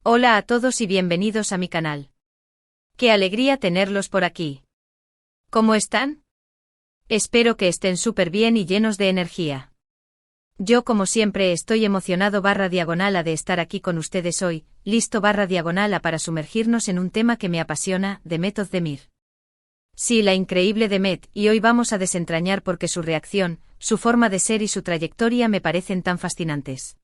Hola a todos y bienvenidos a mi canal. Qué alegría tenerlos por aquí. ¿Cómo están? Espero que estén súper bien y llenos de energía. Yo como siempre estoy emocionado /diagonal de estar aquí con ustedes hoy, listo /diagonal para sumergirnos en un tema que me apasiona, Demet Özdemir. Sí, la increíble Demet, y hoy vamos a desentrañar por qué su reacción, su forma de ser y su trayectoria me parecen tan fascinantes.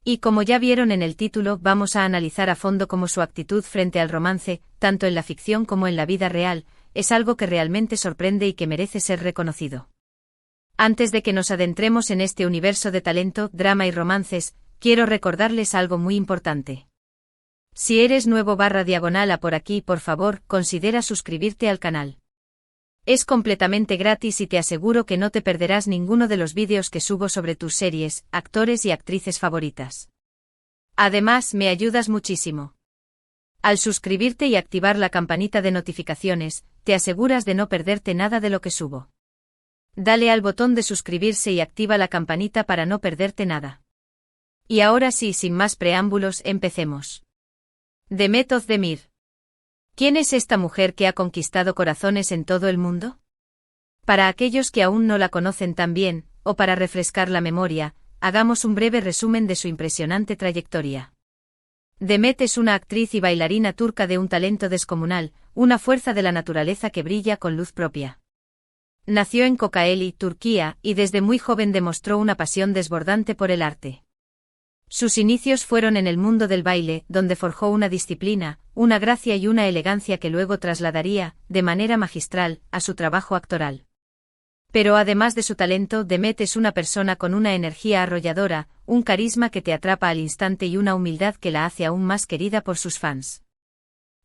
Y como ya vieron en el título, vamos a analizar a fondo cómo su actitud frente al romance, tanto en la ficción como en la vida real, es algo que realmente sorprende y que merece ser reconocido. Antes de que nos adentremos en este universo de talento, drama y romances, quiero recordarles algo muy importante. Si eres nuevo /diagonal por aquí, por favor, considera suscribirte al canal. Es completamente gratis y te aseguro que no te perderás ninguno de los vídeos que subo sobre tus series, actores y actrices favoritas. Además, me ayudas muchísimo. Al suscribirte y activar la campanita de notificaciones, te aseguras de no perderte nada de lo que subo. Dale al botón de suscribirse y activa la campanita para no perderte nada. Y ahora sí, sin más preámbulos, empecemos. Demet Özdemir. ¿Quién es esta mujer que ha conquistado corazones en todo el mundo? Para aquellos que aún no la conocen tan bien, o para refrescar la memoria, hagamos un breve resumen de su impresionante trayectoria. Demet es una actriz y bailarina turca de un talento descomunal, una fuerza de la naturaleza que brilla con luz propia. Nació en Kocaeli, Turquía, y desde muy joven demostró una pasión desbordante por el arte. Sus inicios fueron en el mundo del baile, donde forjó una disciplina, una gracia y una elegancia que luego trasladaría, de manera magistral, a su trabajo actoral. Pero además de su talento, Demet es una persona con una energía arrolladora, un carisma que te atrapa al instante y una humildad que la hace aún más querida por sus fans.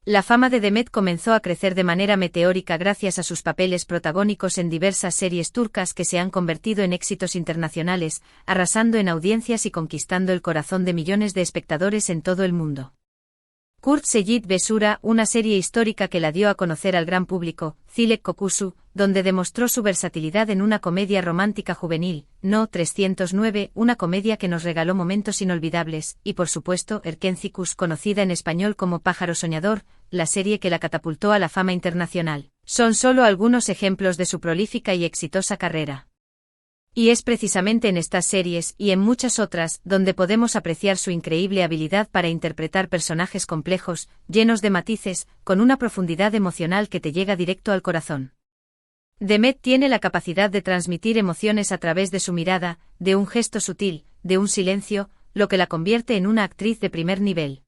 La fama de Demet comenzó a crecer de manera meteórica gracias a sus papeles protagónicos en diversas series turcas que se han convertido en éxitos internacionales, arrasando en audiencias y conquistando el corazón de millones de espectadores en todo el mundo. Kurt Seyit Besura, una serie histórica que la dio a conocer al gran público, Zilek Kokusu, donde demostró su versatilidad en una comedia romántica juvenil, No 309, una comedia que nos regaló momentos inolvidables, y por supuesto, Erkencikus, conocida en español como Pájaro Soñador, la serie que la catapultó a la fama internacional. Son solo algunos ejemplos de su prolífica y exitosa carrera. Y es precisamente en estas series, y en muchas otras, donde podemos apreciar su increíble habilidad para interpretar personajes complejos, llenos de matices, con una profundidad emocional que te llega directo al corazón. Demet tiene la capacidad de transmitir emociones a través de su mirada, de un gesto sutil, de un silencio, lo que la convierte en una actriz de primer nivel.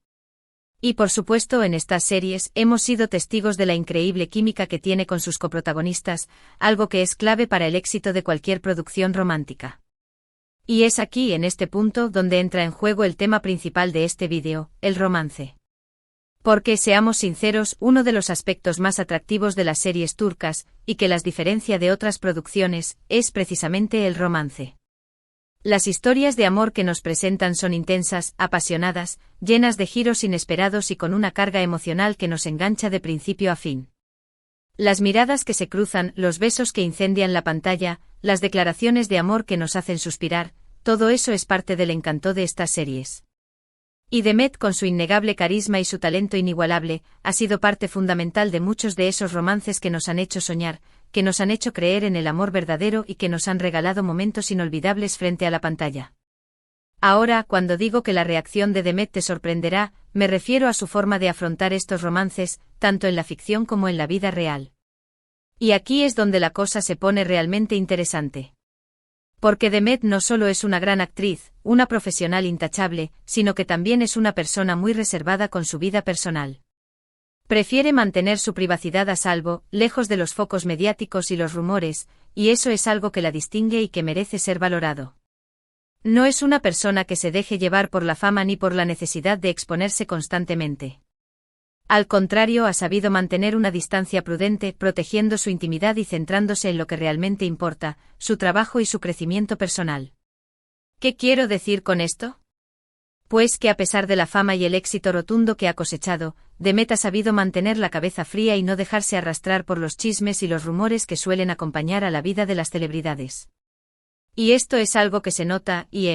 Y por supuesto en estas series hemos sido testigos de la increíble química que tiene con sus coprotagonistas, algo que es clave para el éxito de cualquier producción romántica. Y es aquí en este punto donde entra en juego el tema principal de este vídeo, el romance. Porque, seamos sinceros, uno de los aspectos más atractivos de las series turcas, y que las diferencia de otras producciones, es precisamente el romance. Las historias de amor que nos presentan son intensas, apasionadas, llenas de giros inesperados y con una carga emocional que nos engancha de principio a fin. Las miradas que se cruzan, los besos que incendian la pantalla, las declaraciones de amor que nos hacen suspirar, todo eso es parte del encanto de estas series. Y Demet, con su innegable carisma y su talento inigualable, ha sido parte fundamental de muchos de esos romances que nos han hecho soñar, que nos han hecho creer en el amor verdadero y que nos han regalado momentos inolvidables frente a la pantalla. Ahora, cuando digo que la reacción de Demet te sorprenderá, me refiero a su forma de afrontar estos romances, tanto en la ficción como en la vida real. Y aquí es donde la cosa se pone realmente interesante. Porque Demet no solo es una gran actriz, una profesional intachable, sino que también es una persona muy reservada con su vida personal. Prefiere mantener su privacidad a salvo, lejos de los focos mediáticos y los rumores, y eso es algo que la distingue y que merece ser valorado. No es una persona que se deje llevar por la fama ni por la necesidad de exponerse constantemente. Al contrario, ha sabido mantener una distancia prudente, protegiendo su intimidad y centrándose en lo que realmente importa, su trabajo y su crecimiento personal. ¿Qué quiero decir con esto? Pues que a pesar de la fama y el éxito rotundo que ha cosechado, Demet ha sabido mantener la cabeza fría y no dejarse arrastrar por los chismes y los rumores que suelen acompañar a la vida de las celebridades. Y esto es algo que se nota, y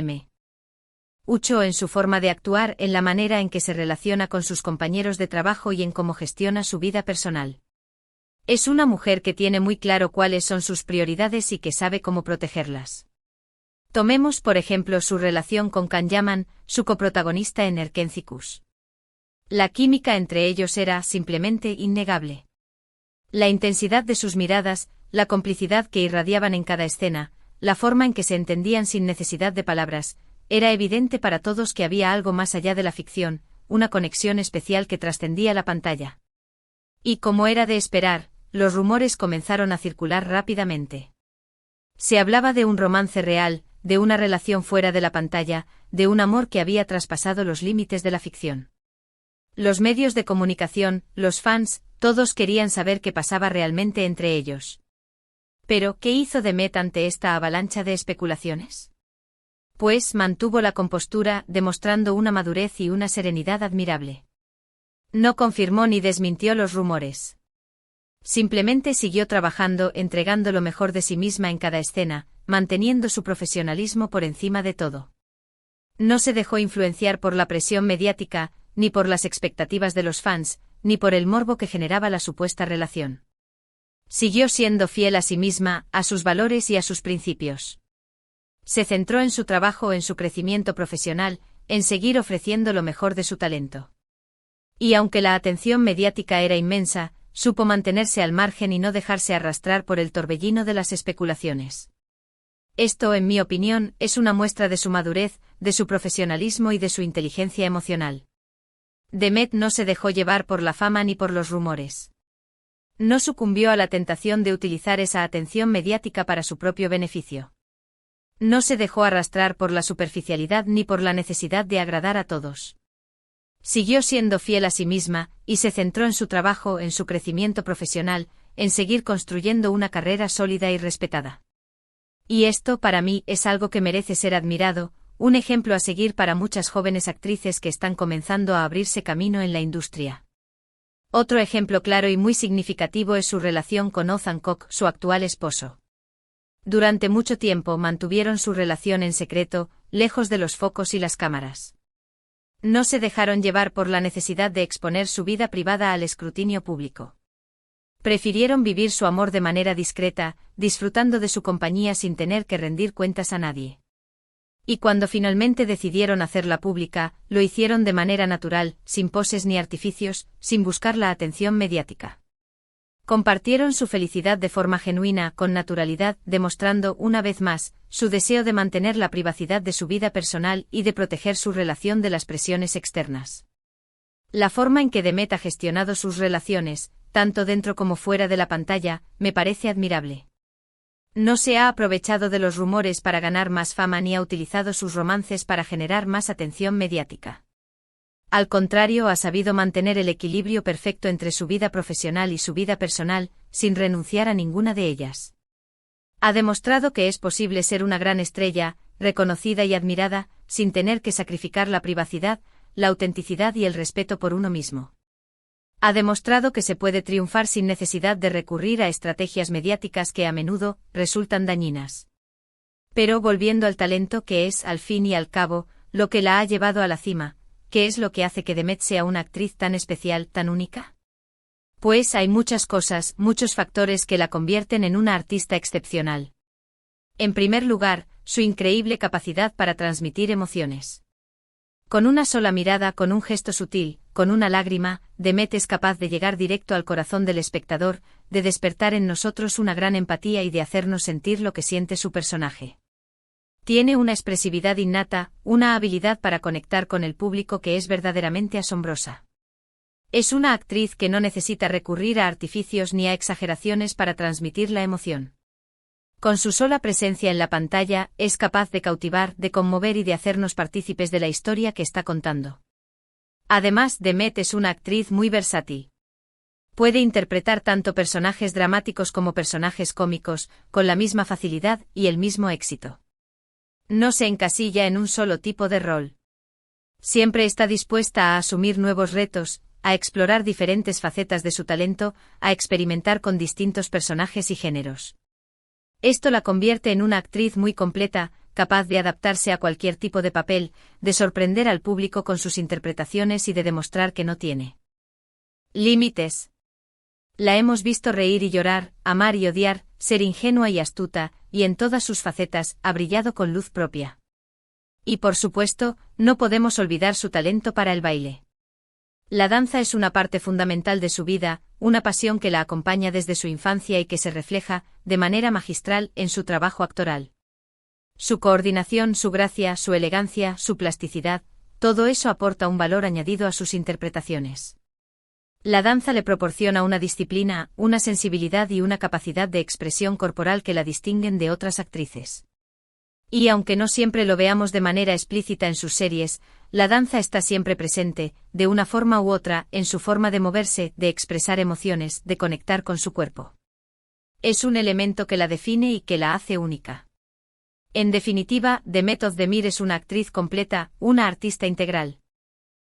Ucho en su forma de actuar, en la manera en que se relaciona con sus compañeros de trabajo y en cómo gestiona su vida personal. Es una mujer que tiene muy claro cuáles son sus prioridades y que sabe cómo protegerlas. Tomemos por ejemplo su relación con Can Yaman, su coprotagonista en Erkencicus. La química entre ellos era simplemente innegable. La intensidad de sus miradas, la complicidad que irradiaban en cada escena, la forma en que se entendían sin necesidad de palabras, era evidente para todos que había algo más allá de la ficción, una conexión especial que trascendía la pantalla. Y como era de esperar, los rumores comenzaron a circular rápidamente. Se hablaba de un romance real, de una relación fuera de la pantalla, de un amor que había traspasado los límites de la ficción. Los medios de comunicación, los fans, todos querían saber qué pasaba realmente entre ellos. Pero, ¿qué hizo Demet ante esta avalancha de especulaciones? Pues mantuvo la compostura, demostrando una madurez y una serenidad admirable. No confirmó ni desmintió los rumores. Simplemente siguió trabajando, entregando lo mejor de sí misma en cada escena, manteniendo su profesionalismo por encima de todo. No se dejó influenciar por la presión mediática, ni por las expectativas de los fans, ni por el morbo que generaba la supuesta relación. Siguió siendo fiel a sí misma, a sus valores y a sus principios. Se centró en su trabajo, en su crecimiento profesional, en seguir ofreciendo lo mejor de su talento. Y aunque la atención mediática era inmensa, supo mantenerse al margen y no dejarse arrastrar por el torbellino de las especulaciones. Esto, en mi opinión, es una muestra de su madurez, de su profesionalismo y de su inteligencia emocional. Demet no se dejó llevar por la fama ni por los rumores. No sucumbió a la tentación de utilizar esa atención mediática para su propio beneficio. No se dejó arrastrar por la superficialidad ni por la necesidad de agradar a todos. Siguió siendo fiel a sí misma, y se centró en su trabajo, en su crecimiento profesional, en seguir construyendo una carrera sólida y respetada. Y esto, para mí, es algo que merece ser admirado, un ejemplo a seguir para muchas jóvenes actrices que están comenzando a abrirse camino en la industria. Otro ejemplo claro y muy significativo es su relación con Oh Kang-ok, su actual esposo. Durante mucho tiempo mantuvieron su relación en secreto, lejos de los focos y las cámaras. No se dejaron llevar por la necesidad de exponer su vida privada al escrutinio público. Prefirieron vivir su amor de manera discreta, disfrutando de su compañía sin tener que rendir cuentas a nadie. Y cuando finalmente decidieron hacerla pública, lo hicieron de manera natural, sin poses ni artificios, sin buscar la atención mediática. Compartieron su felicidad de forma genuina, con naturalidad, demostrando, una vez más, su deseo de mantener la privacidad de su vida personal y de proteger su relación de las presiones externas. La forma en que Demet ha gestionado sus relaciones, tanto dentro como fuera de la pantalla, me parece admirable. No se ha aprovechado de los rumores para ganar más fama ni ha utilizado sus romances para generar más atención mediática. Al contrario, ha sabido mantener el equilibrio perfecto entre su vida profesional y su vida personal, sin renunciar a ninguna de ellas. Ha demostrado que es posible ser una gran estrella, reconocida y admirada, sin tener que sacrificar la privacidad, la autenticidad y el respeto por uno mismo. Ha demostrado que se puede triunfar sin necesidad de recurrir a estrategias mediáticas que a menudo resultan dañinas. Pero volviendo al talento, que es, al fin y al cabo, lo que la ha llevado a la cima, ¿qué es lo que hace que Demet sea una actriz tan especial, tan única? Pues hay muchas cosas, muchos factores que la convierten en una artista excepcional. En primer lugar, su increíble capacidad para transmitir emociones. Con una sola mirada, con un gesto sutil, con una lágrima, Demet es capaz de llegar directo al corazón del espectador, de despertar en nosotros una gran empatía y de hacernos sentir lo que siente su personaje. Tiene una expresividad innata, una habilidad para conectar con el público que es verdaderamente asombrosa. Es una actriz que no necesita recurrir a artificios ni a exageraciones para transmitir la emoción. Con su sola presencia en la pantalla, es capaz de cautivar, de conmover y de hacernos partícipes de la historia que está contando. Además, Demet es una actriz muy versátil. Puede interpretar tanto personajes dramáticos como personajes cómicos, con la misma facilidad y el mismo éxito. No se encasilla en un solo tipo de rol. Siempre está dispuesta a asumir nuevos retos, a explorar diferentes facetas de su talento, a experimentar con distintos personajes y géneros. Esto la convierte en una actriz muy completa, capaz de adaptarse a cualquier tipo de papel, de sorprender al público con sus interpretaciones y de demostrar que no tiene límites. La hemos visto reír y llorar, amar y odiar, ser ingenua y astuta, y en todas sus facetas ha brillado con luz propia. Y por supuesto, no podemos olvidar su talento para el baile. La danza es una parte fundamental de su vida, una pasión que la acompaña desde su infancia y que se refleja, de manera magistral, en su trabajo actoral. Su coordinación, su gracia, su elegancia, su plasticidad, todo eso aporta un valor añadido a sus interpretaciones. La danza le proporciona una disciplina, una sensibilidad y una capacidad de expresión corporal que la distinguen de otras actrices. Y aunque no siempre lo veamos de manera explícita en sus series, la danza está siempre presente, de una forma u otra, en su forma de moverse, de expresar emociones, de conectar con su cuerpo. Es un elemento que la define y que la hace única. En definitiva, Demet Özdemir es una actriz completa, una artista integral.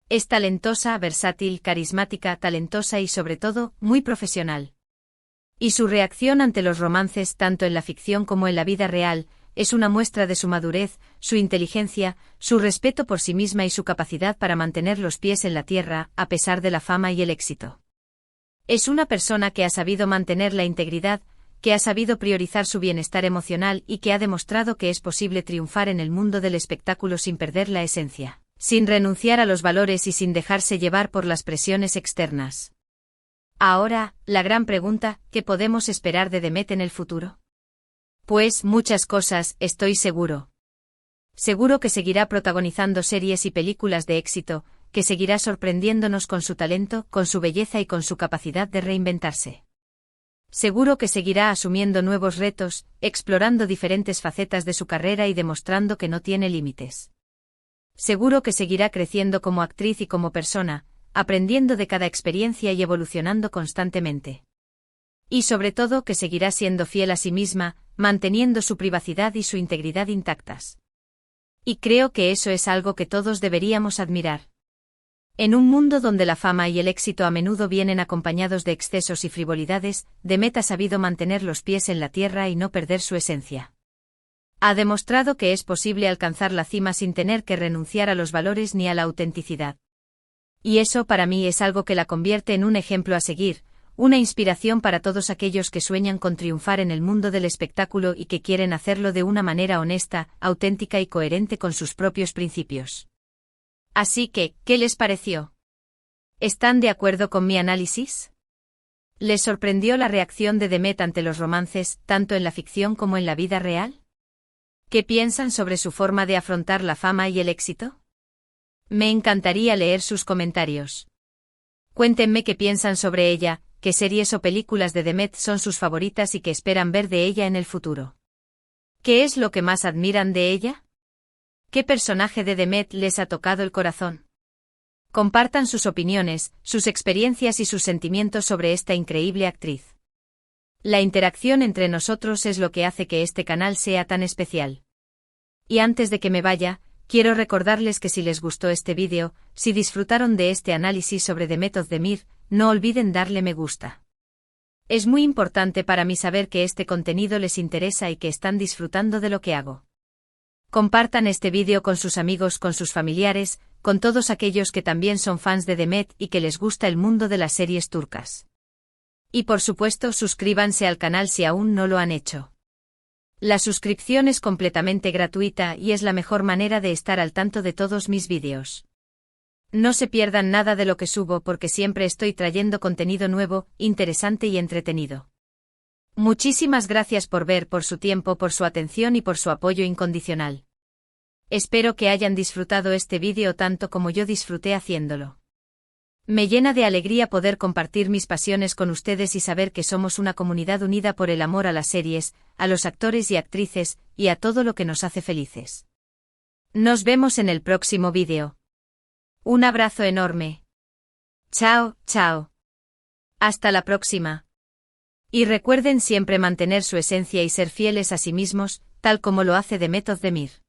Es talentosa, versátil, carismática, talentosa y sobre todo, muy profesional. Y su reacción ante los romances, tanto en la ficción como en la vida real, es una muestra de su madurez, su inteligencia, su respeto por sí misma y su capacidad para mantener los pies en la tierra, a pesar de la fama y el éxito. Es una persona que ha sabido mantener la integridad, que ha sabido priorizar su bienestar emocional y que ha demostrado que es posible triunfar en el mundo del espectáculo sin perder la esencia, sin renunciar a los valores y sin dejarse llevar por las presiones externas. Ahora, la gran pregunta, ¿qué podemos esperar de Demet en el futuro? Pues muchas cosas, estoy seguro. Seguro que seguirá protagonizando series y películas de éxito, que seguirá sorprendiéndonos con su talento, con su belleza y con su capacidad de reinventarse. Seguro que seguirá asumiendo nuevos retos, explorando diferentes facetas de su carrera y demostrando que no tiene límites. Seguro que seguirá creciendo como actriz y como persona, aprendiendo de cada experiencia y evolucionando constantemente. Y sobre todo que seguirá siendo fiel a sí misma, manteniendo su privacidad y su integridad intactas. Y creo que eso es algo que todos deberíamos admirar. En un mundo donde la fama y el éxito a menudo vienen acompañados de excesos y frivolidades, Demet ha sabido mantener los pies en la tierra y no perder su esencia. Ha demostrado que es posible alcanzar la cima sin tener que renunciar a los valores ni a la autenticidad. Y eso para mí es algo que la convierte en un ejemplo a seguir, una inspiración para todos aquellos que sueñan con triunfar en el mundo del espectáculo y que quieren hacerlo de una manera honesta, auténtica y coherente con sus propios principios. Así que, ¿qué les pareció? ¿Están de acuerdo con mi análisis? ¿Les sorprendió la reacción de Demet ante los romances, tanto en la ficción como en la vida real? ¿Qué piensan sobre su forma de afrontar la fama y el éxito? Me encantaría leer sus comentarios. Cuéntenme qué piensan sobre ella, qué series o películas de Demet son sus favoritas y qué esperan ver de ella en el futuro. ¿Qué es lo que más admiran de ella? ¿Qué personaje de Demet les ha tocado el corazón? Compartan sus opiniones, sus experiencias y sus sentimientos sobre esta increíble actriz. La interacción entre nosotros es lo que hace que este canal sea tan especial. Y antes de que me vaya, quiero recordarles que si les gustó este vídeo, si disfrutaron de este análisis sobre Demet Özdemir, no olviden darle me gusta. Es muy importante para mí saber que este contenido les interesa y que están disfrutando de lo que hago. Compartan este vídeo con sus amigos, con sus familiares, con todos aquellos que también son fans de Demet y que les gusta el mundo de las series turcas. Y por supuesto suscríbanse al canal si aún no lo han hecho. La suscripción es completamente gratuita y es la mejor manera de estar al tanto de todos mis vídeos. No se pierdan nada de lo que subo porque siempre estoy trayendo contenido nuevo, interesante y entretenido. Muchísimas gracias por ver, por su tiempo, por su atención y por su apoyo incondicional. Espero que hayan disfrutado este vídeo tanto como yo disfruté haciéndolo. Me llena de alegría poder compartir mis pasiones con ustedes y saber que somos una comunidad unida por el amor a las series, a los actores y actrices, y a todo lo que nos hace felices. Nos vemos en el próximo vídeo. Un abrazo enorme. Chao, chao. Hasta la próxima. Y recuerden siempre mantener su esencia y ser fieles a sí mismos, tal como lo hace Demet Özdemir.